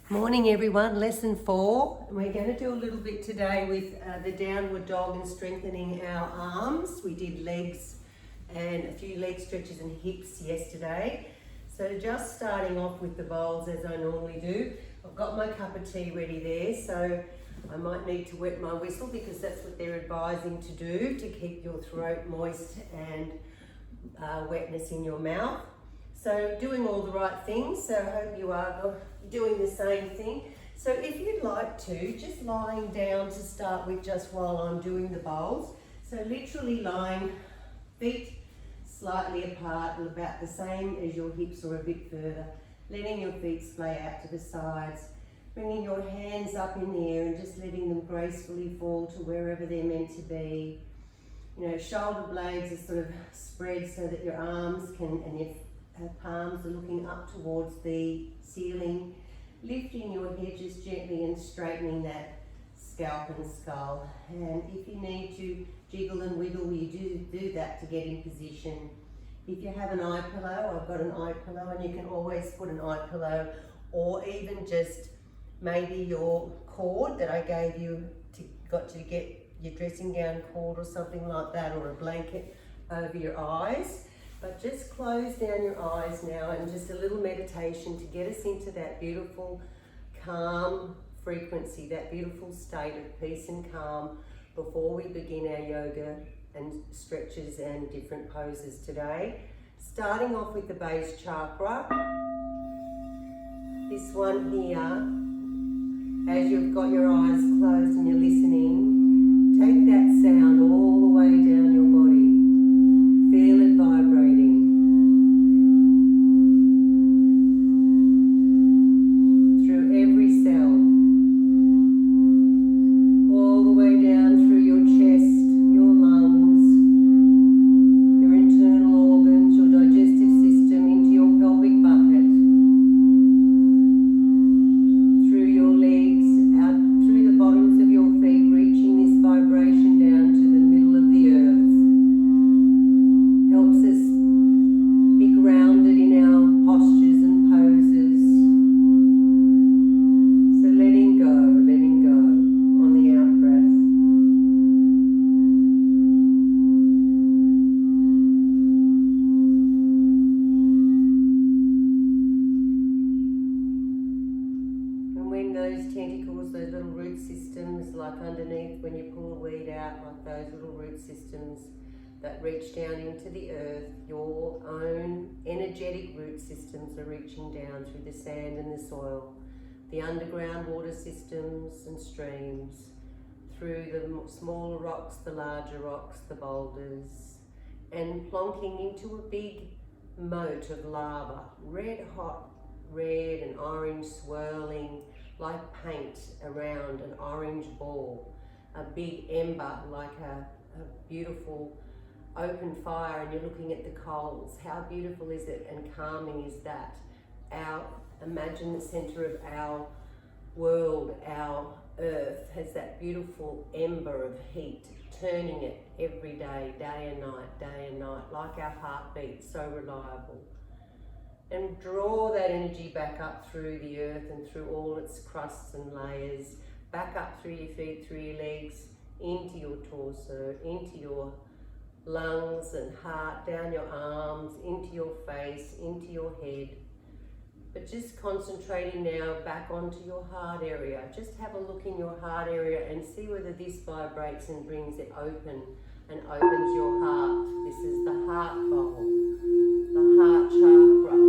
Morning everyone, lesson 4. We're going to do a little bit today with the downward dog and strengthening our arms. We did legs and a few leg stretches and hips yesterday. So just starting off with the bowls as I normally do. I've got my cup of tea ready there, so I might need to wet my whistle because that's what they're advising to do to keep your throat moist and wetness in your mouth. So doing all the right things, so I hope you are doing the same thing. So if you'd like to, just lying down to start with just while I'm doing the bowls. So literally lying, feet slightly apart, about the same as your hips or a bit further. Letting your feet splay out to the sides. Bringing your hands up in the air and just letting them gracefully fall to wherever they're meant to be. You know, shoulder blades are sort of spread so that your arms can, and your palms are looking up towards the ceiling, lifting your head just gently and straightening that scalp and skull. And if you need to jiggle and wiggle, you do that to get in position. If you have an eye pillow, I've got an eye pillow, and you can always put an eye pillow, or even just maybe your cord that I gave you got to get your dressing gown cord or something like that, or a blanket over your eyes. But just close down your eyes now and just a little meditation to get us into that beautiful calm frequency, that beautiful state of peace and calm before we begin our yoga and stretches and different poses today. Starting off with the base chakra. This one here, as you've got your eyes closed and you're listening, take that sound all the way down your body. Feel it vibrating through every cell, all the way down through your chest, your lungs, your internal organs, your digestive system, into your pelvic bucket, through your legs, out through the bottoms of your feet, reaching this vibration down to the middle of the earth. Helps us be grounded in our postures and poses. So letting go on the out breath. And when those tentacles, those little root systems, like underneath when you pull a weed out, like those little root systems that reach down into the earth, your own energetic root systems are reaching down through the sand and the soil, the underground water systems and streams, through the smaller rocks, the larger rocks, the boulders, and plonking into a big moat of lava, red hot, red and orange swirling like paint around an orange ball, a big ember like a beautiful open fire, and you're looking at the coals. How beautiful is it and calming is that? Imagine the center of our world, our earth, has that beautiful ember of heat, turning it every day, day and night, like our heartbeat, so reliable. And draw that energy back up through the earth and through all its crusts and layers, back up through your feet, through your legs, into your torso, into your lungs and heart, down your arms, into your face, into your head. But just concentrating now back onto your heart area. Just have a look in your heart area and see whether this vibrates and brings it open and opens your heart. This is the heart bowl, the heart chakra.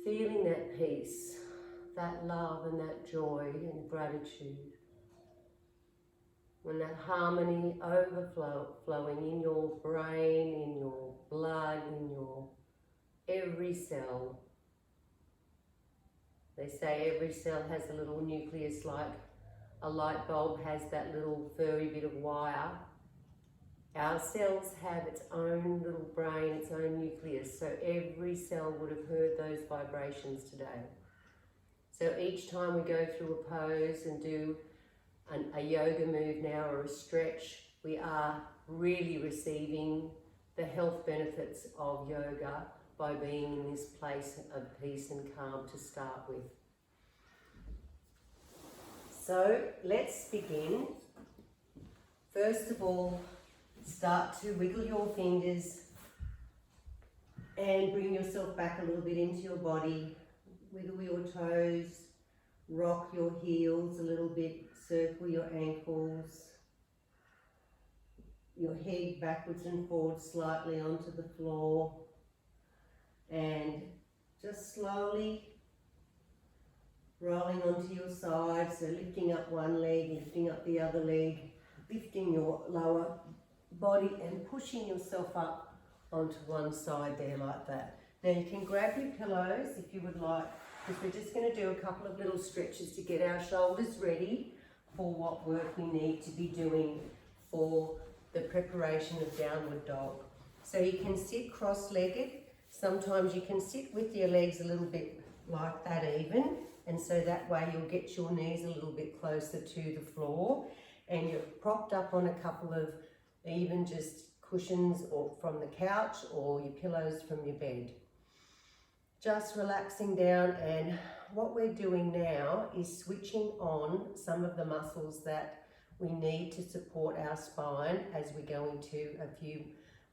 feeling that peace, that love and that joy and gratitude. When that harmony overflowing in your brain, in your blood, in your every cell. They say every cell has a little nucleus, like a light bulb has that little furry bit of wire. Our cells have its own little brain, its own nucleus, so every cell would have heard those vibrations today. So each time we go through a pose and do a yoga move now or a stretch, we are really receiving the health benefits of yoga by being in this place of peace and calm to start with. So let's begin. First of all, start to wiggle your fingers and bring yourself back a little bit into your body. Wiggle your toes, rock your heels a little bit, circle your ankles, your head backwards and forwards slightly onto the floor, and just slowly rolling onto your side, so lifting up one leg, lifting up the other leg, lifting your lower body and pushing yourself up onto one side there like that. Now you can grab your pillows if you would like, because we're just going to do a couple of little stretches to get our shoulders ready for what work we need to be doing for the preparation of downward dog. So you can sit cross-legged. Sometimes you can sit with your legs a little bit like that even, and so that way you'll get your knees a little bit closer to the floor, and you're propped up on a couple of even just cushions or from the couch or your pillows from your bed. Just relaxing down, and what we're doing now is switching on some of the muscles that we need to support our spine as we go into a few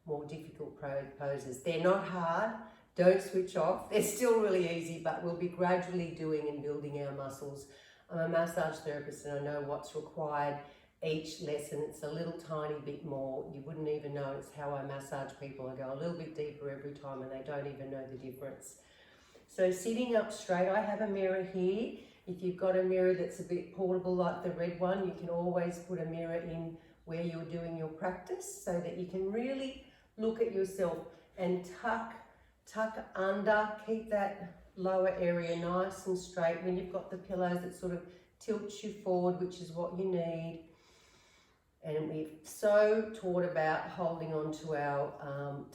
more difficult poses. They're not hard, don't switch off, they're still really easy, but we'll be gradually doing and building our muscles. I'm a massage therapist and I know what's required each lesson. It's a little tiny bit more. You wouldn't even know. It's how I massage people. I go a little bit deeper every time and they don't even know the difference. So sitting up straight, I have a mirror here. If you've got a mirror that's a bit portable like the red one, you can always put a mirror in where you're doing your practice so that you can really look at yourself and tuck under, keep that lower area nice and straight. When you've got the pillows, that sort of tilts you forward, which is what you need. And we've so taught about holding on to our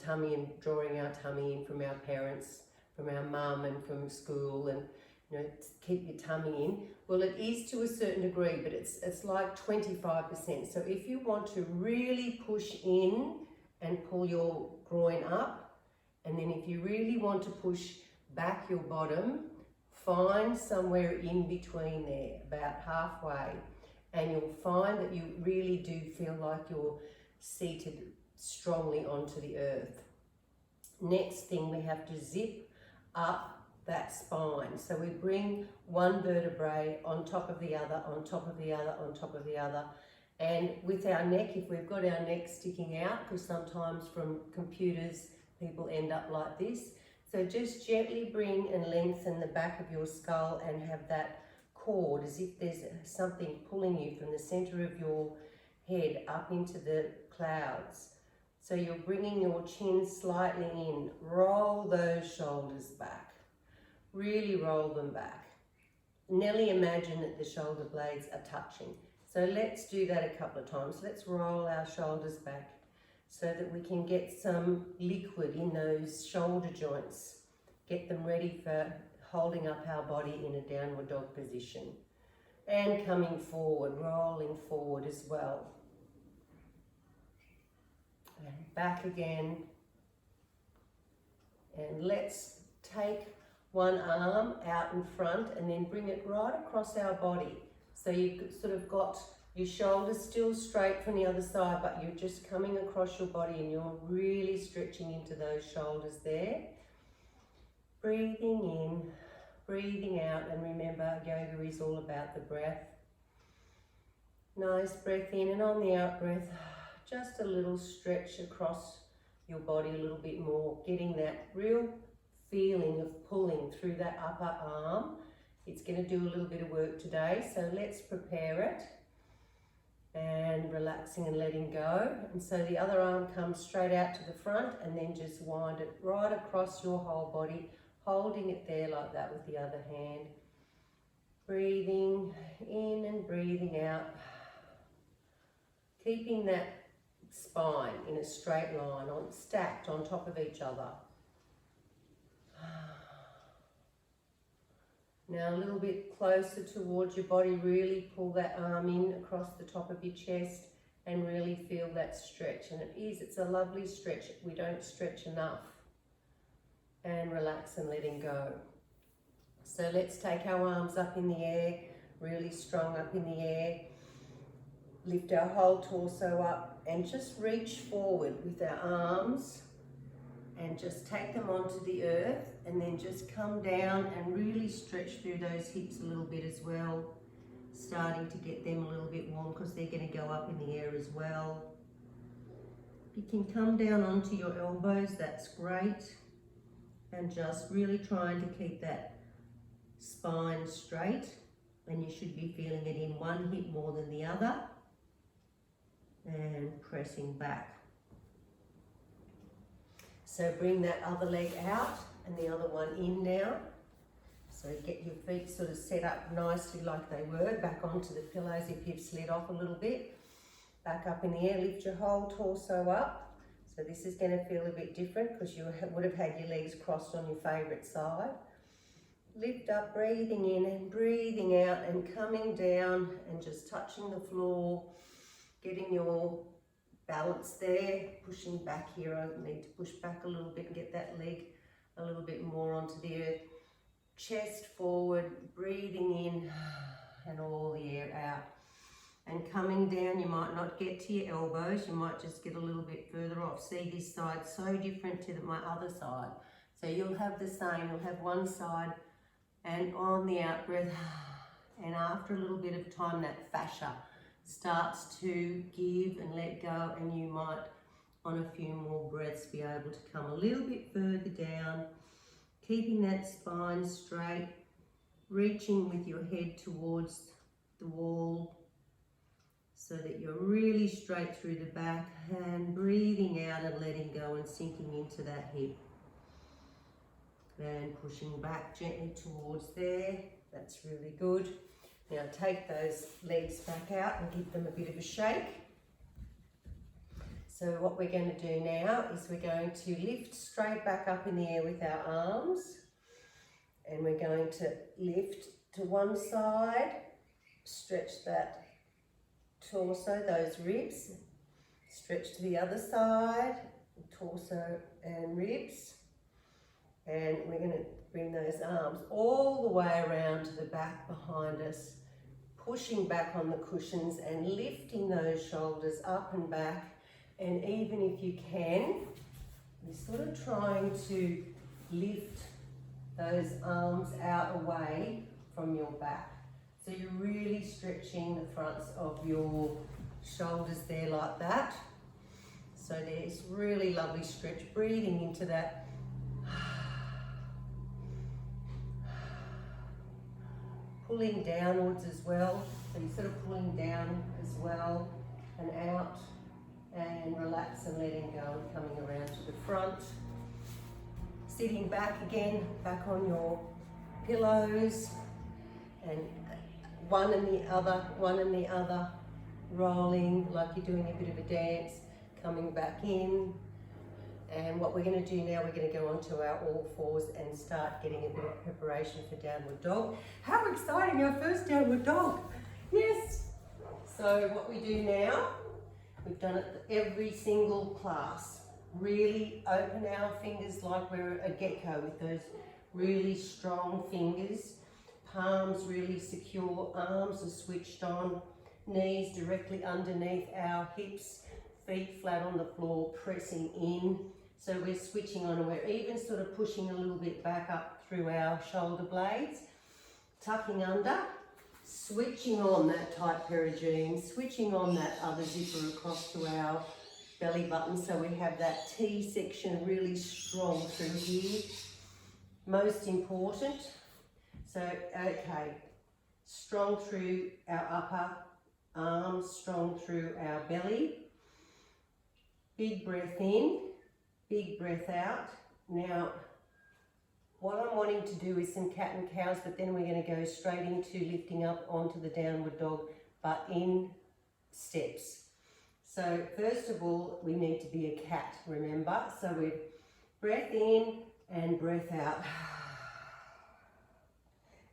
tummy and drawing our tummy in from our parents, from our mum and from school, and you know, keep your tummy in. Well, it is to a certain degree, but it's like 25%. So if you want to really push in and pull your groin up, and then if you really want to push back your bottom, find somewhere in between there, about halfway, and you'll find that you really do feel like you're seated strongly onto the earth. Next thing, we have to zip up that spine. So we bring one vertebrae on top of the other, on top of the other, on top of the other. And with our neck, if we've got our neck sticking out, because sometimes from computers, people end up like this. So just gently bring and lengthen the back of your skull and have that cord as if there's something pulling you from the center of your head up into the clouds. So you're bringing your chin slightly in. Roll those shoulders back. Really roll them back. Nearly imagine that the shoulder blades are touching. So let's do that a couple of times. Let's roll our shoulders back so that we can get some liquid in those shoulder joints. Get them ready for holding up our body in a downward dog position. And coming forward, rolling forward as well. And back again. And let's take one arm out in front and then bring it right across our body. So you've sort of got your shoulders still straight from the other side, but you're just coming across your body and you're really stretching into those shoulders there. Breathing in, breathing out, and remember, yoga is all about the breath. Nice breath in, and on the out breath, just a little stretch across your body a little bit more, getting that real feeling of pulling through that upper arm. It's going to do a little bit of work today, so let's prepare it. And relaxing and letting go. And so the other arm comes straight out to the front, and then just wind it right across your whole body, holding it there like that with the other hand. Breathing in and breathing out. Keeping that spine in a straight line, stacked on top of each other. Now a little bit closer towards your body, really pull that arm in across the top of your chest and really feel that stretch. And it's a lovely stretch. We don't stretch enough. And relax and letting go. So let's take our arms up in the air, really strong up in the air. Lift our whole torso up and just reach forward with our arms and just take them onto the earth, and then just come down and really stretch through those hips a little bit as well, starting to get them a little bit warm because they're going to go up in the air as well. If you can come down onto your elbows, that's great, and just really trying to keep that spine straight, and you should be feeling it in one hip more than the other, and pressing back. So bring that other leg out and the other one in now. So get your feet sort of set up nicely like they were, back onto the pillows if you've slid off a little bit. Back up in the air, lift your whole torso up. So this is going to feel a bit different because you would have had your legs crossed on your favourite side. Lift up, breathing in and breathing out and coming down and just touching the floor, getting your balance there, pushing back here. I need to push back a little bit and get that leg a little bit more onto the earth. Chest forward, breathing in and all the air out. And coming down, you might not get to your elbows, you might just get a little bit further off. See, this side so different to my other side. So you'll have the same, you'll have one side, and on the out breath, and after a little bit of time, that fascia starts to give and let go, and you might on a few more breaths be able to come a little bit further down, keeping that spine straight, reaching with your head towards the wall so that you're really straight through the back, and breathing out and letting go and sinking into that hip and pushing back gently towards there. That's really good. Now take those legs back out and give them a bit of a shake. So what we're going to do now is we're going to lift straight back up in the air with our arms, and we're going to lift to one side, stretch that torso, those ribs, stretch to the other side, torso and ribs, and we're going to bring those arms all the way around to the back behind us, pushing back on the cushions and lifting those shoulders up and back. And even if you can, you're sort of trying to lift those arms out away from your back. So you're really stretching the fronts of your shoulders there like that. So there's really lovely stretch, breathing into that. Pulling downwards as well, so you're sort of pulling down as well and out, and relax and letting go and coming around to the front. Sitting back again, back on your pillows, and one and the other, rolling like you're doing a bit of a dance, coming back in. And what we're going to do now, we're going to go onto our all fours and start getting a bit of preparation for downward dog. How exciting, our first downward dog. Yes. So what we do now, we've done it every single class. Really open our fingers like we're a gecko with those really strong fingers. Palms really secure, arms are switched on, knees directly underneath our hips, feet flat on the floor, pressing in. So we're switching on, and we're even sort of pushing a little bit back up through our shoulder blades, tucking under, switching on that tight pair of jeans, switching on that other zipper across to our belly button, so we have that T section really strong through here. most important. So, okay, strong through our upper arms, strong through our belly. Big breath in, big breath out. Now, what I'm wanting to do is some cat and cows, but then we're going to go straight into lifting up onto the downward dog, but in steps. So first of all, we need to be a cat, remember? So we breath in and breath out.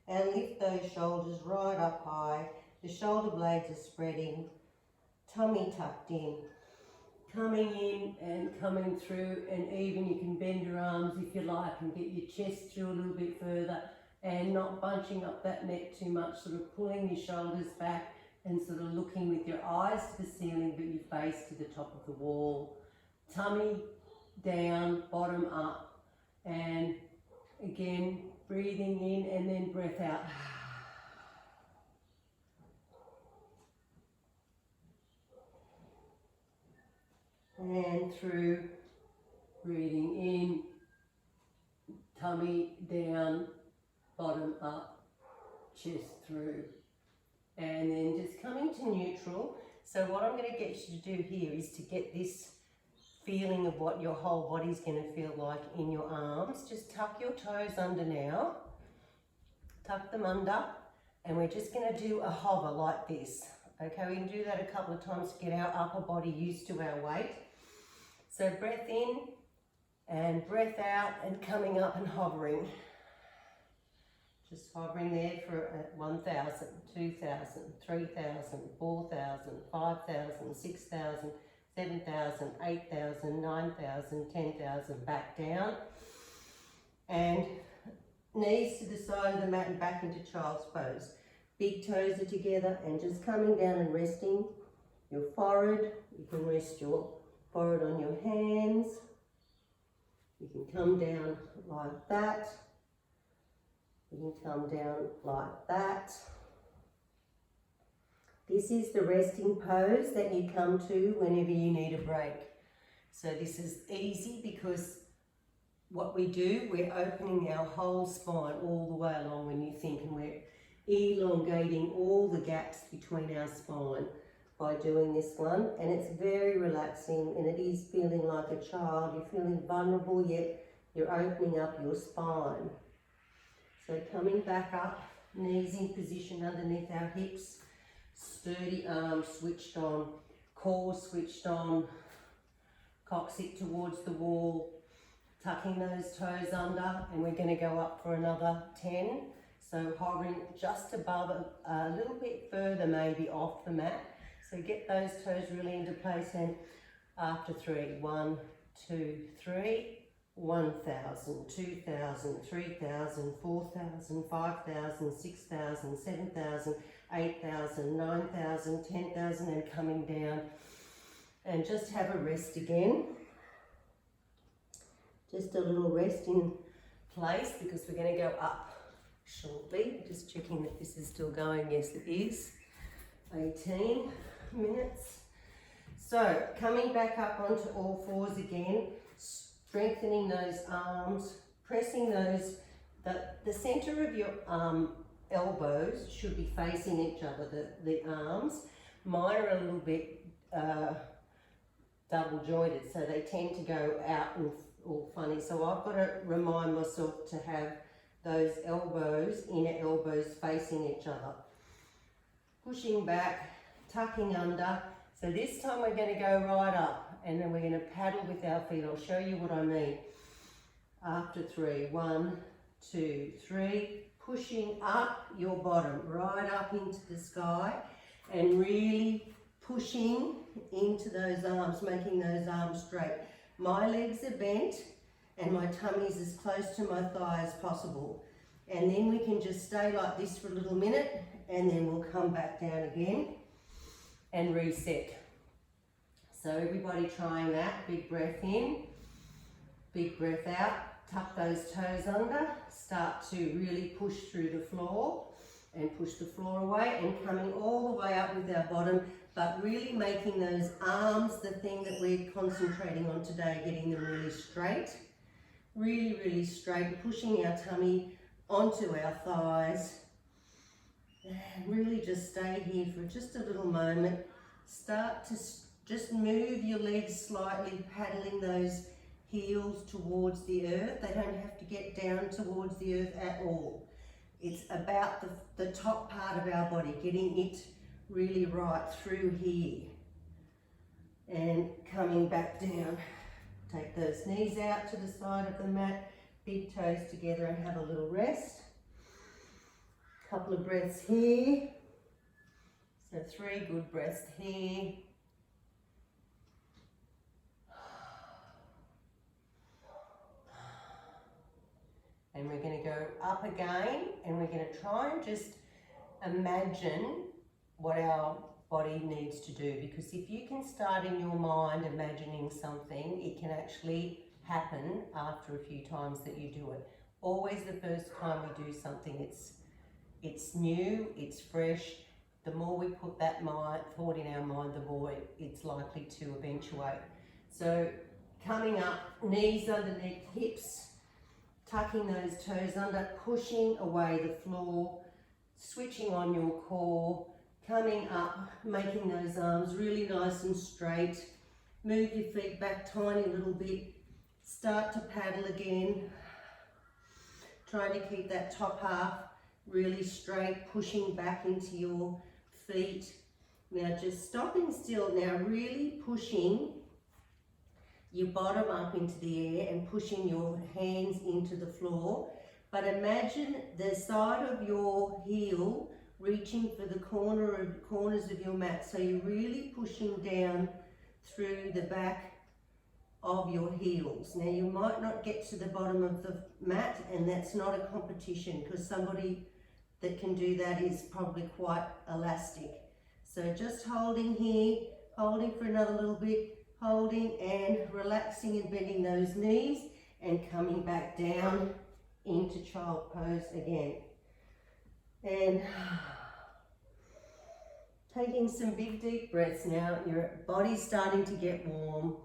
And lift those shoulders right up high. The shoulder blades are spreading, tummy tucked in. Coming in and coming through, and even you can bend your arms if you like and get your chest through a little bit further and not bunching up that neck too much, sort of pulling your shoulders back and sort of looking with your eyes to the ceiling but your face to the top of the wall. Tummy down, bottom up, and again breathing in and then breath out. And through, breathing in, tummy down, bottom up, chest through. And then just coming to neutral. So what I'm going to get you to do here is to get this feeling of what your whole body's going to feel like in your arms. Just tuck your toes under now. Tuck them under. And we're just going to do a hover like this. Okay, we can do that a couple of times to get our upper body used to our weight. So breath in and breath out and coming up and hovering. Just hovering there for 1,000, 2,000, 3,000, 4,000, 5,000, 6,000, 7,000, 8,000, 9,000, 10,000. Back down. And knees to the side of the mat and back into child's pose. Big toes are together and just coming down and resting your forehead. You can rest your forehead on your hands. You can come down like that. You can come down like that. This is the resting pose that you come to whenever you need a break. So this is easy because what we do, we're opening our whole spine all the way along when you think, and we're elongating all the gaps between our spine by doing this one. And it's very relaxing, and it is feeling like a child. You're feeling vulnerable, yet you're opening up your spine. So coming back up, knees in position underneath our hips, sturdy arms switched on, core switched on, coccyx towards the wall, tucking those toes under, and we're going to go up for another 10. So hovering just above, a little bit further maybe off the mat. So get those toes really into place, and after 3, 1, 2, 3, 1,000, 2,000, 3,000, 4,000, 5,000, 6,000, 7,000, 8,000, 9,000, 10,000, and coming down. And just have a rest again. Just a little rest in place because we're going to go up shortly. Just checking that this is still going. Yes, it is. 18 minutes. So coming back up onto all fours again, strengthening those arms, pressing those, the center of your elbows should be facing each other, the arms. Mine are a little bit double jointed, so they tend to go out and all funny. So I've got to remind myself to have those elbows, inner elbows facing each other. Pushing back, tucking under. So this time we're going to go right up, and then we're going to paddle with our feet. I'll show you what I mean. After 3, 1, 2, 3, pushing up your bottom, right up into the sky, and really pushing into those arms, making those arms straight. My legs are bent and my tummy's as close to my thigh as possible. And then we can just stay like this for a little minute, and then we'll come back down again and reset. So everybody trying that. Big breath in, big breath out. Tuck those toes under. Start to really push through the floor and push the floor away, and coming all the way up with our bottom, but really making those arms the thing that we're concentrating on today, getting them really straight. really, really straight, pushing our tummy onto our thighs. And really just stay here for just a little moment. Start to just move your legs slightly, paddling those heels towards the earth. They don't have to get down towards the earth at all. It's about the top part of our body, getting it really right through here. And coming back down. Take those knees out to the side of the mat, big toes together, and have a little rest. Couple of breaths here. So 3 good breaths here. And we're going to go up again, and we're going to try and just imagine what our body needs to do, because if you can start in your mind imagining something, it can actually happen after a few times that you do it. Always the first time we do something, it's new, it's fresh. The more we put that thought in our mind, the more it's likely to eventuate. So coming up, knees underneath hips, tucking those toes under, pushing away the floor, switching on your core, coming up, making those arms really nice and straight. Move your feet back tiny little bit. Start to paddle again. Trying to keep that top half really straight, pushing back into your feet. Now just stopping still. Now really pushing your bottom up into the air and pushing your hands into the floor. But imagine the side of your heel reaching for the corners of your mat. So you're really pushing down through the back of your heels. Now you might not get to the bottom of the mat, and that's not a competition, because somebody that can do that is probably quite elastic. So just holding here, holding for another little bit, holding and relaxing and bending those knees and coming back down into child pose again. And taking some big deep breaths now. Your body's starting to get warm.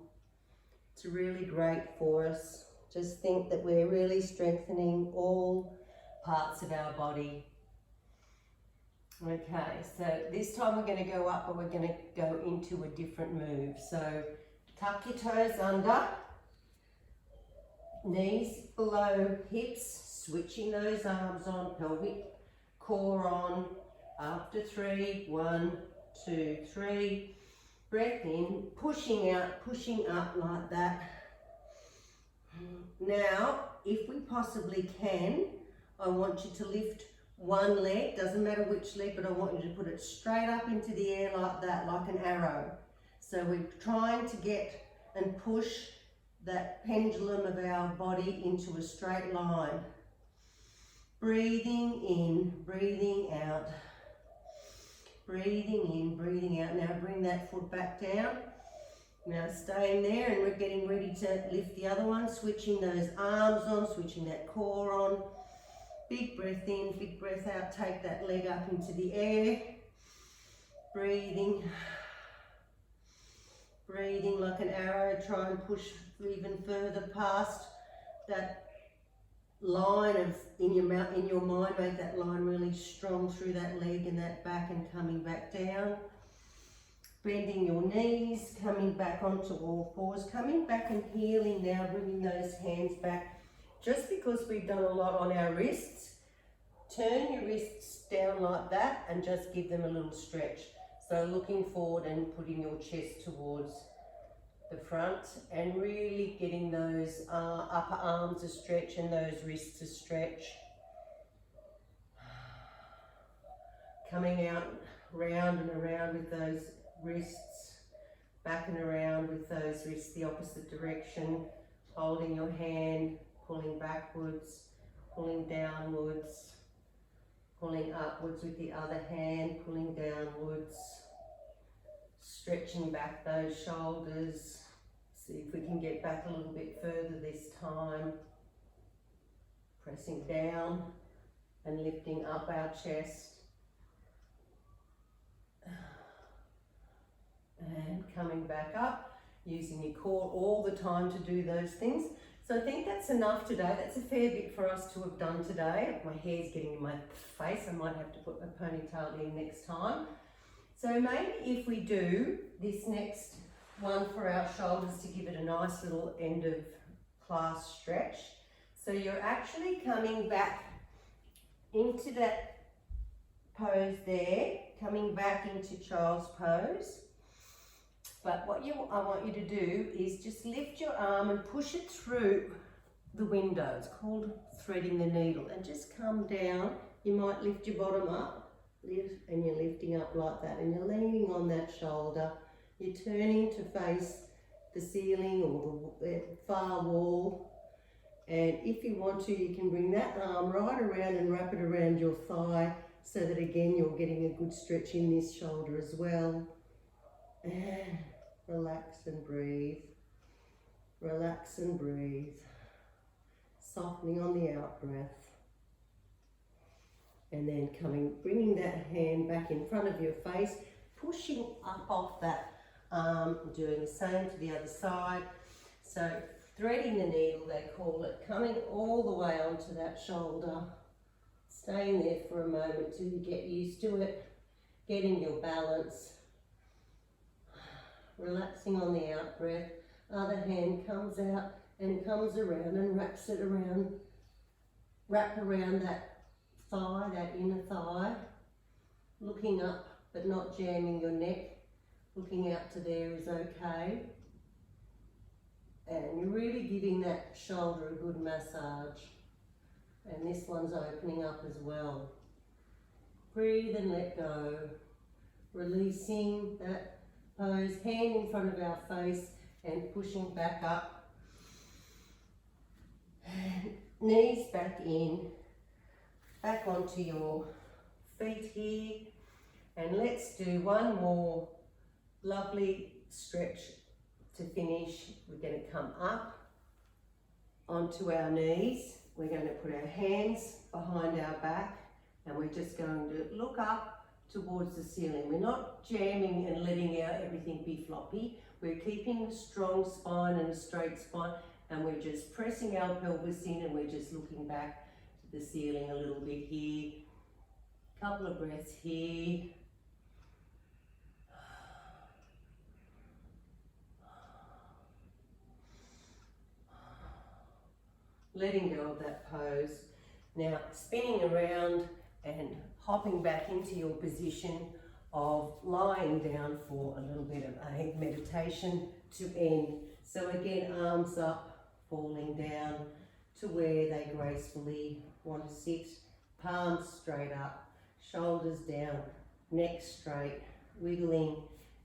It's really great for us. Just think that we're really strengthening all parts of our body. Okay, so this time we're going to go up, but we're going to go into a different move. So tuck your toes under, knees below hips, switching those arms on, pelvic core on. After 3, 1, 2, 3. Breath in, pushing out, pushing up like that. Now, if we possibly can, I want you to lift one leg, doesn't matter which leg, but I want you to put it straight up into the air like that, like an arrow. So we're trying to get and push that pendulum of our body into a straight line. Breathing in, breathing out. Breathing in, breathing out. Now bring that foot back down. Now staying there, and we're getting ready to lift the other one, switching those arms on, switching that core on. Big breath in, big breath out. Take that leg up into the air. Breathing. Breathing like an arrow. Try and push even further past that line of in your mind. Make that line really strong through that leg and that back, and coming back down. Bending your knees, coming back onto all fours, coming back and healing now, bringing those hands back. Just because we've done a lot on our wrists, turn your wrists down like that and just give them a little stretch. So looking forward and putting your chest towards the front, and really getting those upper arms to stretch and those wrists to stretch. Coming out round and around with those wrists, back and around with those wrists the opposite direction, holding your hand, pulling backwards, pulling downwards, pulling upwards with the other hand, pulling downwards, stretching back those shoulders. See if we can get back a little bit further this time. Pressing down and lifting up our chest. And coming back up, using your core all the time to do those things. So I think that's enough today. That's a fair bit for us to have done today. My hair's getting in my face. I might have to put my ponytail in next time. So maybe if we do this next one for our shoulders to give it a nice little end of class stretch. So you're actually coming back into that pose there, coming back into child's pose. But what I want you to do is just lift your arm and push it through the window. It's called threading the needle. And just come down. You might lift your bottom up, and you're lifting up like that. And you're leaning on that shoulder. You're turning to face the ceiling or the far wall. And if you want to, you can bring that arm right around and wrap it around your thigh so that again you're getting a good stretch in this shoulder as well. And relax and breathe. Relax and breathe. Softening on the out breath. And then bringing that hand back in front of your face, pushing up off that arm, doing the same to the other side. So threading the needle, they call it, coming all the way onto that shoulder, staying there for a moment till you get used to it, getting your balance, relaxing on the out breath. Other hand comes out and comes around and wraps it around, wrap around that thigh, that inner thigh, looking up but not jamming your neck, looking out to there is okay. And you're really giving that shoulder a good massage. And this one's opening up as well. Breathe and let go. Releasing that pose, hand in front of our face and pushing back up. Knees back in, back onto your feet here. And let's do one more lovely stretch to finish. We're going to come up onto our knees. We're going to put our hands behind our back and we're just going to look up towards the ceiling. We're not jamming and letting everything be floppy. We're keeping a strong spine and a straight spine, and we're just pressing our pelvis in and we're just looking back to the ceiling a little bit here. Couple of breaths here. Letting go of that pose. Now spinning around and hopping back into your position of lying down for a little bit of a meditation to end. So again, arms up, falling down to where they gracefully want to sit. Palms straight up, shoulders down, neck straight, wiggling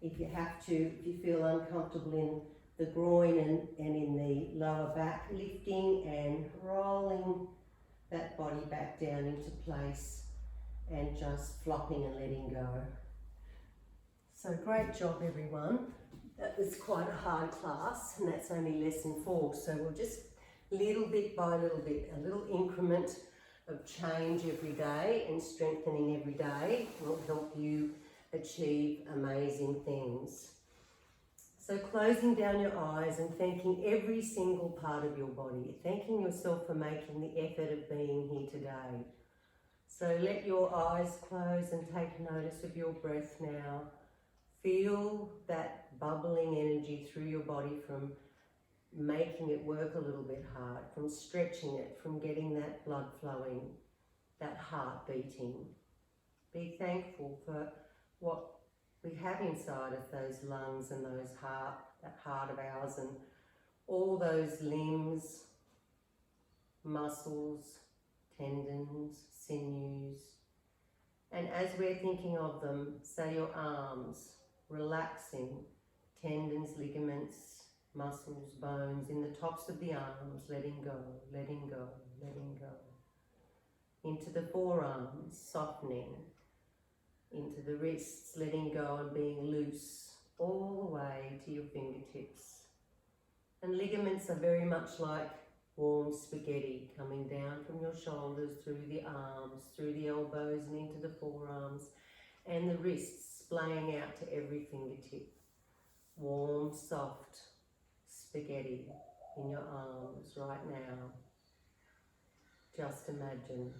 if you have to, if you feel uncomfortable in the groin and in the lower back, lifting and rolling that body back down into place and just flopping and letting go. So great job everyone. That was quite a hard class and that's only lesson 4. So we'll just little bit by little bit, a little increment of change every day and strengthening every day will help you achieve amazing things. So closing down your eyes and thanking every single part of your body, thanking yourself for making the effort of being here today. So let your eyes close and take notice of your breath now. Feel that bubbling energy through your body from making it work a little bit hard, from stretching it, from getting that blood flowing, that heart beating. Be thankful for what we have inside of those lungs and that heart of ours and all those limbs, muscles, tendons, sinews. And as we're thinking of them, say your arms, relaxing, tendons, ligaments, muscles, bones in the tops of the arms, letting go, letting go, letting go. Into the forearms, softening. Into the wrists, letting go and being loose all the way to your fingertips. And ligaments are very much like warm spaghetti coming down from your shoulders through the arms, through the elbows and into the forearms, and the wrists splaying out to every fingertip. Warm, soft spaghetti in your arms right now. Just imagine.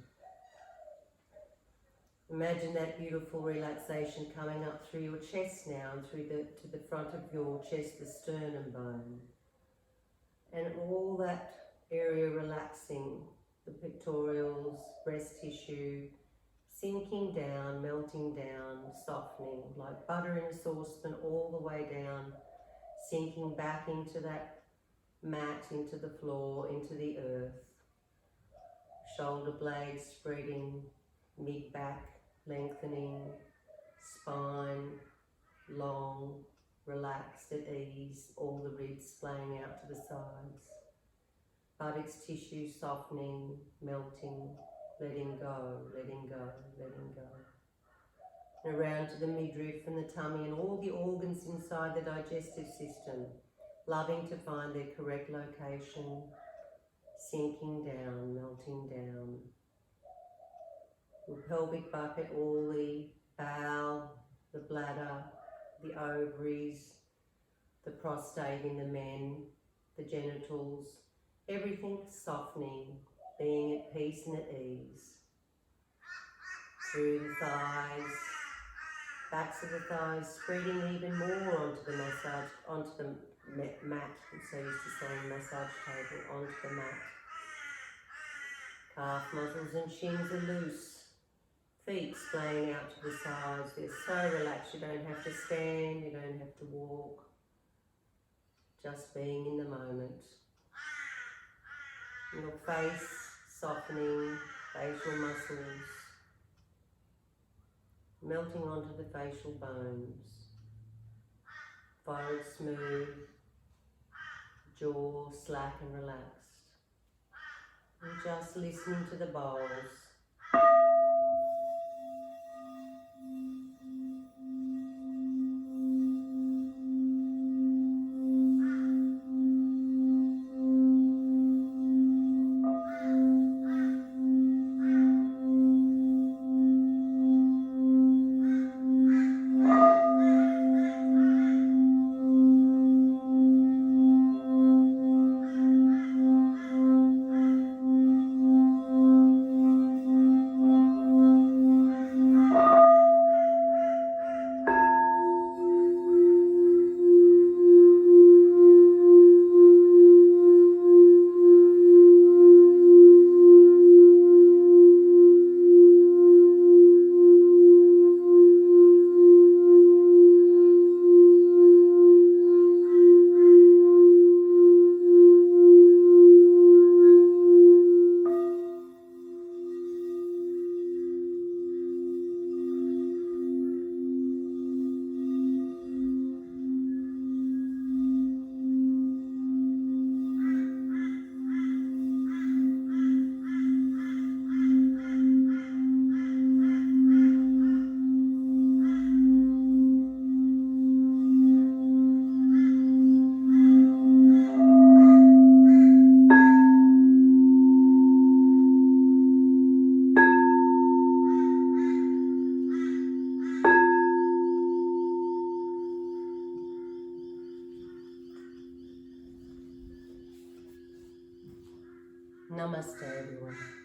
Imagine that beautiful relaxation coming up through your chest now and through to the front of your chest, the sternum bone. And all that area relaxing, the pectorals, breast tissue, sinking down, melting down, softening, like butter in a saucepan, all the way down, sinking back into that mat, into the floor, into the earth. Shoulder blades spreading, mid-back lengthening, spine long, relaxed, at ease, all the ribs splaying out to the sides. Buttocks tissue softening, melting, letting go, letting go, letting go. And around to the midriff and the tummy and all the organs inside the digestive system, loving to find their correct location, sinking down, melting down. The pelvic bucket, all the bowel, the bladder, the ovaries, the prostate in the men, the genitals, everything softening, being at peace and at ease. Through the thighs, backs of the thighs, spreading even more onto the massage, onto the mat. I'm so used to saying massage table, onto the mat. Calf muscles and shins are loose. Feet splaying out to the sides. They're so relaxed, you don't have to stand, you don't have to walk. Just being in the moment. Your face softening, facial muscles melting onto the facial bones. Forehead smooth, jaw slack and relaxed. And just listening to the bowels. Namaste, everyone.